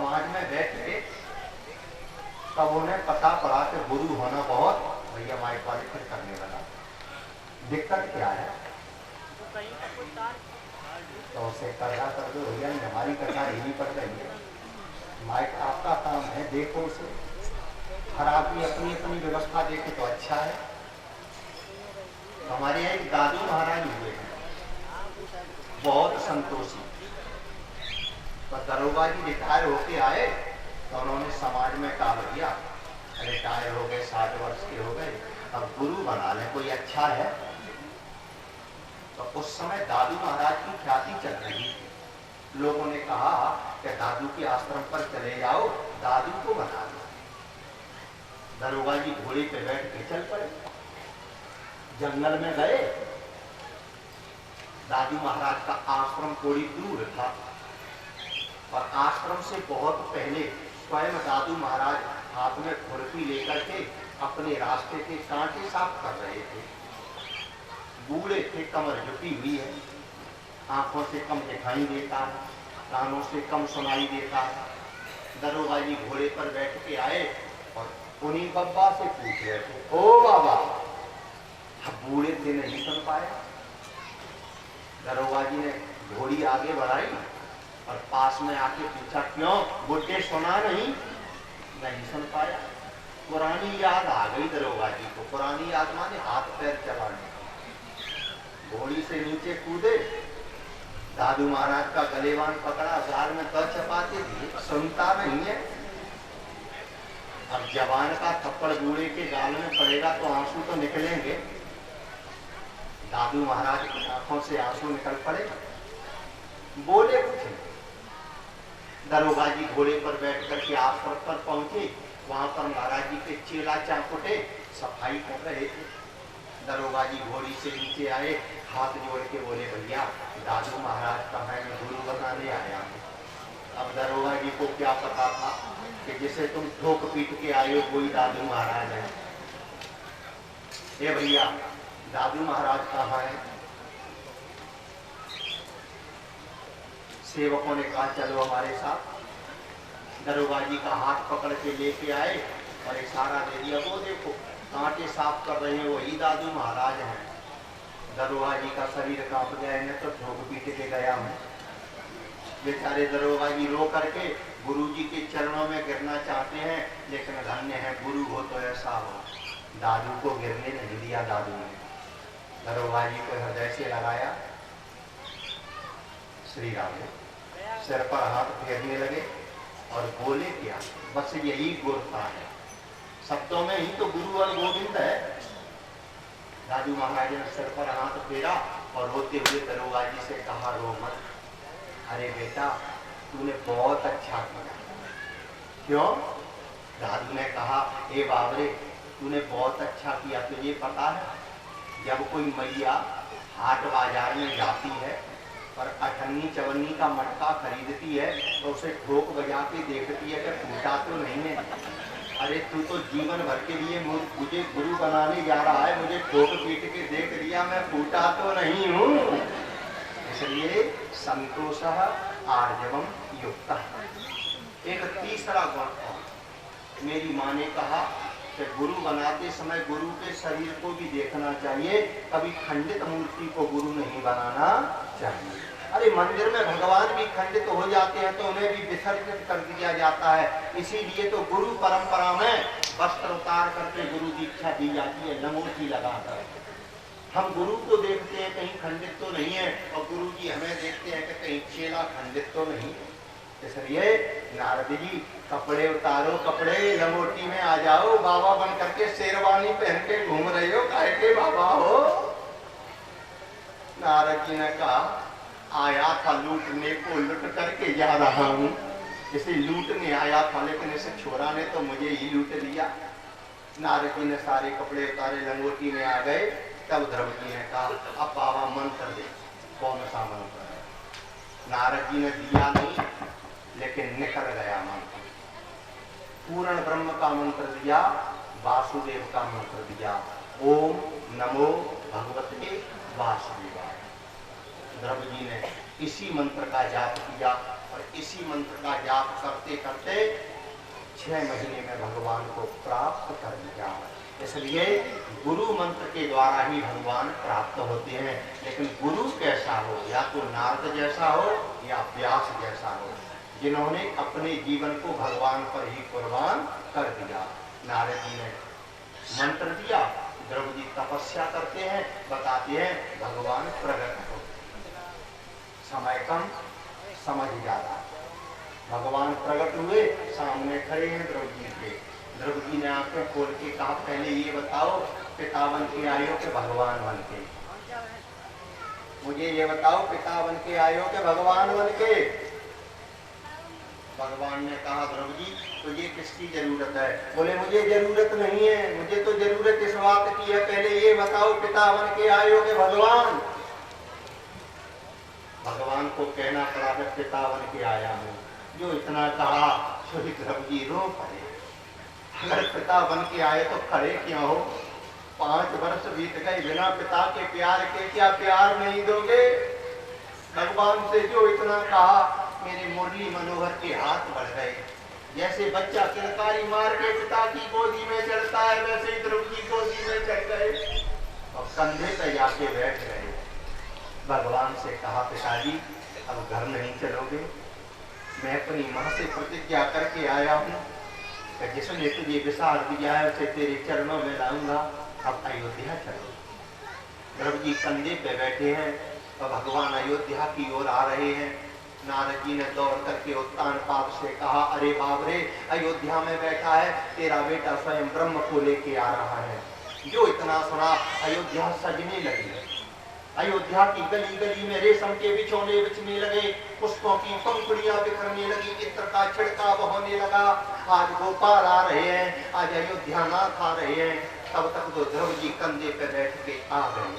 समाज में बैठे तब उन्हें पता पड़ा कि गुरु होना बहुत भैया माइक वाले फिर करने लगा। दिक्कत क्या है? तो उसे कर्जा कर दो भैया, हमारी कथा यही पड़ रही है, माइक आपका काम है, देखो उसे। हर आदमी अपनी अपनी व्यवस्था देखे तो अच्छा है। हमारे यहाँ एक दादू महाराज हुए हैं, बहुत संतोषी। तो दरोगा जी रिटायर होके आए तो उन्होंने समाज में कहा भैया रिटायर हो गए, 60 वर्ष के हो गए, अब गुरु बना ले कोई अच्छा है। तो उस समय दादू महाराज की ख्याति चल रही थी। लोगों ने कहा कि दादू के आश्रम पर चले जाओ, दादू को बना लो। दरोगा जी घोड़े पे बैठ के चल पड़े, जंगल में गए। दादू महाराज का आश्रम थोड़ी दूर था और आश्रम से बहुत पहले स्वयं दादू महाराज हाथ में खुरपी लेकर के अपने रास्ते के कांटे साफ कर रहे थे। बूढ़े थे, कमर झुकी हुई है, आंखों से कम दिखाई देता है, कानों से कम सुनाई देता है। दरोगा जी घोड़े पर बैठ के आए और उन्हीं बब्बा से पूछ रहे थे, ओ बाबा। बूढ़े थे, नहीं सुन पाया। दरोगा जी ने घोड़ी आगे बढ़ाई और पास में आके पूछा, क्यों बुड्ढे सुना नहीं? नहीं सुन पाया। पुरानी याद आ गई दरोगा जी को। पुरानी याद माने हाथ पैर चलाने। घोड़ी से नीचे कूदे, दादू महाराज का गलेवान पकड़ा, गाल में तर चपाते दिए, सुनता नहीं है। अब जवान का थप्पड़ बूढ़े के गाल में पड़ेगा तो आंसू तो निकलेंगे। दादू महाराज की आंखों से आंसू निकल पड़े, बोले कुछ नहीं। दरोगा जी घोड़े पर बैठ करके आश्रम पर पहुंचे। वहां पर महाराज जी के चेला चाकुटे सफाई कर रहे थे। दरोगा जी घोड़ी से नीचे आए, हाथ जोड़ के बोले, भैया दादू महाराज का मैं गुरु बनाने आया हूँ। अब दरोगा जी को क्या पता था कि जिसे तुम ठोक पीट के आए हो वही दादू महाराज है। ये भैया दादू महाराज कहाँ है? सेवकों ने कहा चलो हमारे साथ। दरोगा जी का हाथ पकड़ के लेके आए और इशारा दे दिया, वो देखो कांटे साफ कर रहे हैं, वही दादू महाराज हैं। दरोगा जी का शरीर कांप गया, इन्हें तो ठोक पीट के गया हूँ। बेचारे दरोगा जी रो करके गुरु जी के चरणों में गिरना चाहते हैं, लेकिन धन्य है गुरु हो तो ऐसा हो। दादू को गिरने नहीं दिया। दादू ने दरोगा जी को हृदय से लगाया, श्री राम ने सिर पर हाथ फेरने लगे और बोले क्या, बस यही गुरता है। शब्दों में ही तो गुरु और गोविंद है। दादू महाराज ने सिर पर हाथ फेरा और रोते हुए दरोगा जी से कहा, रो मत। अरे बेटा तूने बहुत अच्छा किया। क्यों? दादू ने कहा, ए बाबरे तूने बहुत अच्छा किया। तुझे पता है जब कोई मैया हाट बाजार में जाती है और अठन्नी चवन्नी का मटका खरीदती है तो उसे ठोक बजा के देखती है कि टूटा तो नहीं है। अरे तू तो जीवन भर के लिए मुझे गुरु बनाने जा रहा है, मुझे ठोक पीट के देख लिया, मैं टूटा तो नहीं हूँ। इसलिए संतोष आर्जवम युक्त। एक तीसरा गुण था, मेरी माँ ने कहा कि गुरु बनाते समय गुरु के शरीर को भी देखना चाहिए, कभी खंडित मूर्ति को गुरु नहीं बनाना चाहिए। अरे मंदिर में भगवान भी खंडित हो जाते हैं तो उन्हें भी विसर्जित कर दिया जाता है। इसीलिए तो गुरु परंपरा में वस्त्र उतार करके गुरु दीक्षा दी जाती है, लंगोटी लगाकर। हम गुरु को देखते हैं कहीं खंडित तो नहीं है, और गुरु जी हमें देखते हैं कि कहीं चेला खंडित तो नहीं। इसलिए नारद जी कपड़े उतारो, कपड़े लंगोटी में आ जाओ, बाबा बन करके शेरवानी पहन के घूम रहे हो, काहे के बाबा हो? नारद जी ने कहा, आया था लूटने को, लूट करके जा रहा हूँ। इसे लूटने आया था लेकिन इसे छोरा ने तो मुझे ही लूट लिया। नारद जी ने सारे कपड़े उतारे, लंगोटी में आ गए। तब ध्रुव जी ने कहा, अब बाबा मंत्र दे। कौन सा मंत्र? नारद जी ने दिया नहीं लेकिन निकल गया मंत्र। पूर्ण ब्रह्म का मंत्र दिया, वासुदेव का मंत्र दिया, ओम नमो भगवते वासुदेवाय। ध्रुव जी ने इसी मंत्र का जाप किया और इसी मंत्र का जाप करते करते 6 महीने में भगवान को प्राप्त कर लिया। इसलिए गुरु मंत्र के द्वारा ही भगवान प्राप्त होते हैं। लेकिन गुरु कैसा हो, या तो नारद जैसा हो या व्यास जैसा हो, जिन्होंने अपने जीवन को भगवान पर ही कुर्बान कर दिया। नारद जी ने मंत्र दिया, द्रौपदी तपस्या करते हैं, बताते हैं भगवान प्रकट हो। समय कम, समझ ज्यादा। भगवान प्रकट हुए, सामने खड़े हैं द्रौपदी के। द्रौपदी ने आंखें खोल के कहा, पहले ये बताओ पिता बन के आयो के भगवान बन के? मुझे ये बताओ, पिता बन के आयो के भगवान बन के? भगवान ने कहा, द्रौपदी तुझे किसकी जरूरत है? बोले मुझे जरूरत नहीं है, मुझे तो जरूरत इस बात की है, पहले ये बताओ पिता बन के आयो के भगवान? भगवान को कहना पड़ा कि पिता बन के आया हूँ। जो इतना कहा, द्रौपदी रो पड़े। अगर पिता बन के आए तो खड़े क्यों हो? 5 वर्ष बीत गए, बिना पिता के प्यार के क्या प्यार नहीं दोगे? भगवान से जो इतना कहा, मेरे मुरली मनोहर के हाथ बढ़ गए। जैसे बच्चा किलकारी मार के पिता की गोदी में चढ़ता है, वैसे ही द्रौपदी गोदी में चढ़ गए और कंधे पे जाके बैठ गए। भगवान से कहा, पिताजी अब घर नहीं चलोगे? मैं अपनी माँ से प्रतिज्ञा करके आया हूँ, जिसने तुझे विसार दिया है उसे तेरे चरणों में लाऊंगा, अब अयोध्या चलो। द्रौपदी कंधे पे बैठे हैं और भगवान अयोध्या की ओर आ रहे हैं। नारद जी ने दौड़ करके उत्तानपाद से कहा, अरे बाप रे, अयोध्या में बैठा है तेरा बेटा स्वयं ब्रह्म को लेके आ रहा है। जो इतना सुना, अयोध्या सजने लगी। अयोध्या की गली गली में रेशम के बिछोने बिछने लगे, पुष्पों की पंखुड़ियां बिखरने लगी, इत्र का छिड़काव होने लगा। आज गोपाल आ रहे हैं, आज अयोध्या नाथ आ रहे हैं। तब तक तो द्रौपदी कंधे पे बैठ के आ गई।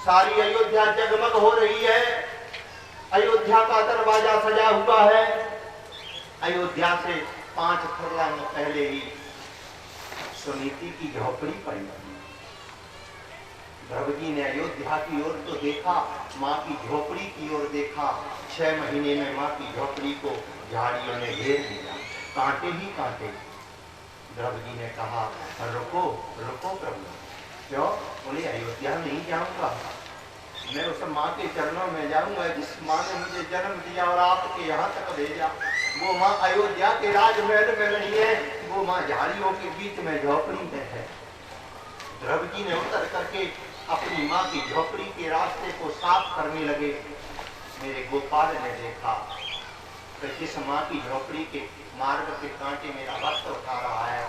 सारी अयोध्या जगमग हो रही है, अयोध्या का दरवाजा सजा हुआ है। अयोध्या से 5 फुरलांग पहले ही सुनीति की झोपड़ी पड़ी। द्रौपदी ने अयोध्या की ओर तो देखा, माँ की झोपड़ी की ओर देखा। 6 महीने में माँ की झोपड़ी को झाड़ियों ने घेर लिया, कांटे ही कांटे। द्रौपदी ने कहा, रुको रुको प्रभु। क्यों? बोले अयोध्या नहीं जाऊंगा, मैं उस माँ के चरणों में जाऊंगा जिस माँ ने मुझे जन्म दिया और आपके यहाँ तक भेजा। वो माँ अयोध्या के राजमहल में नहीं है, वो माँ झाड़ियों के बीच में झोपड़ी में है। द्रौपदी ने उतर करके अपनी माँ की झोपड़ी के रास्ते को साफ करने लगे। मेरे गोपाल ने देखा कि जिस माँ की झोपड़ी के मार्ग के कांटे मेरा भक्त उठा रहा है,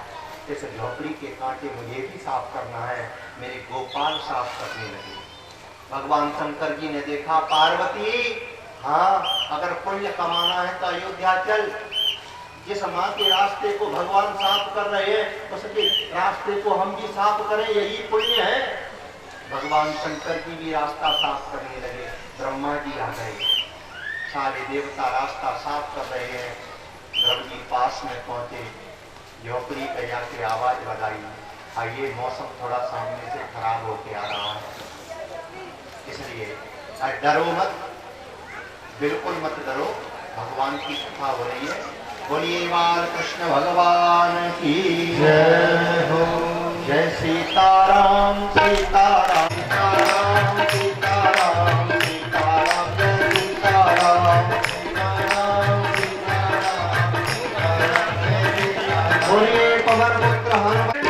इस झोपड़ी के कांटे मुझे भी साफ करना है। मेरे गोपाल साफ करने लगे। भगवान शंकर जी ने देखा, पार्वती हाँ, अगर पुण्य कमाना है तो अयोध्या चल। जिस माँ के रास्ते को भगवान साफ कर रहे हैं, उसके रास्ते को हम भी साफ करें, यही पुण्य है। भगवान शंकर जी भी रास्ता साफ करने लगे। ब्रह्मा जी आ गए, सारे देवता रास्ता साफ कर रहे हैं। द्रौपदी पास में पहुंचे, झोपड़ी पे जाके आवाज लगाई, आइए मौसम थोड़ा सामने से खराब होके आ रहा है, इसलिए डरो मत, बिल्कुल मत डरो, भगवान की कथा हो रही है। बोलिए बाल कृष्ण भगवान की जय हो। जय सीताराम सीताराम सीताराम सीताराम सीताराम जय सीताराम सीताराम सीताराम सीताराम। बोलिए पवन पुत्र हनुमान।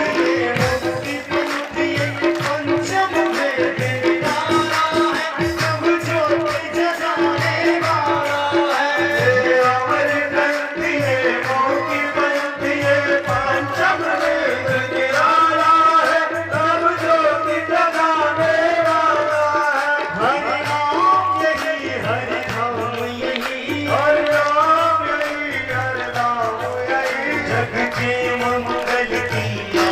मंगल की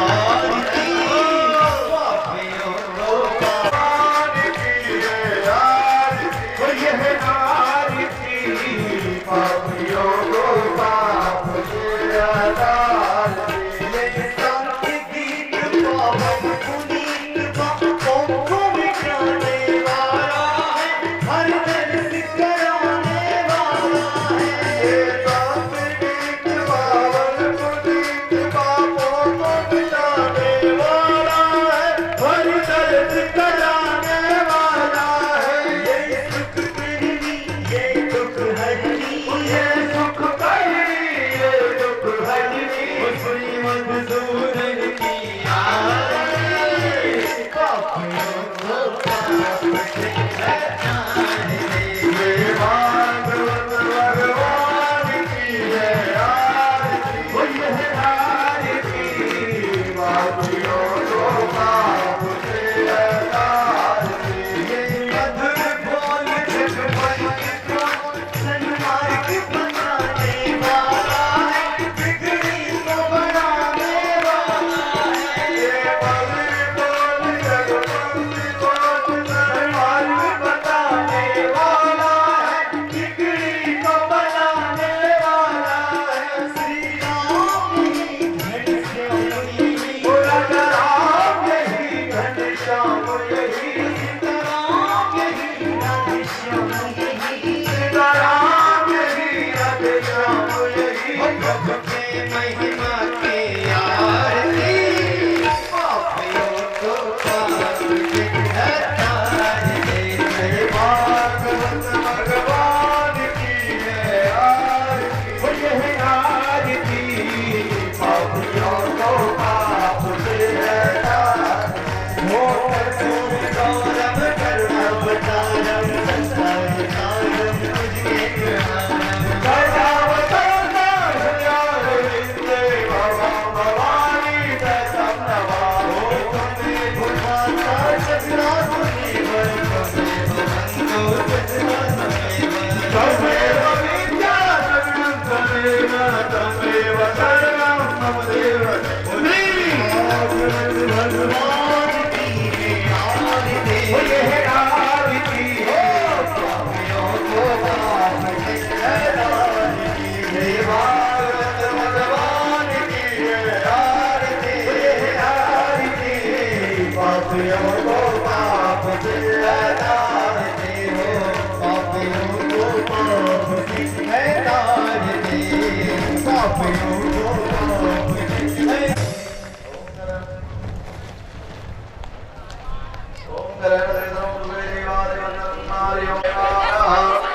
Om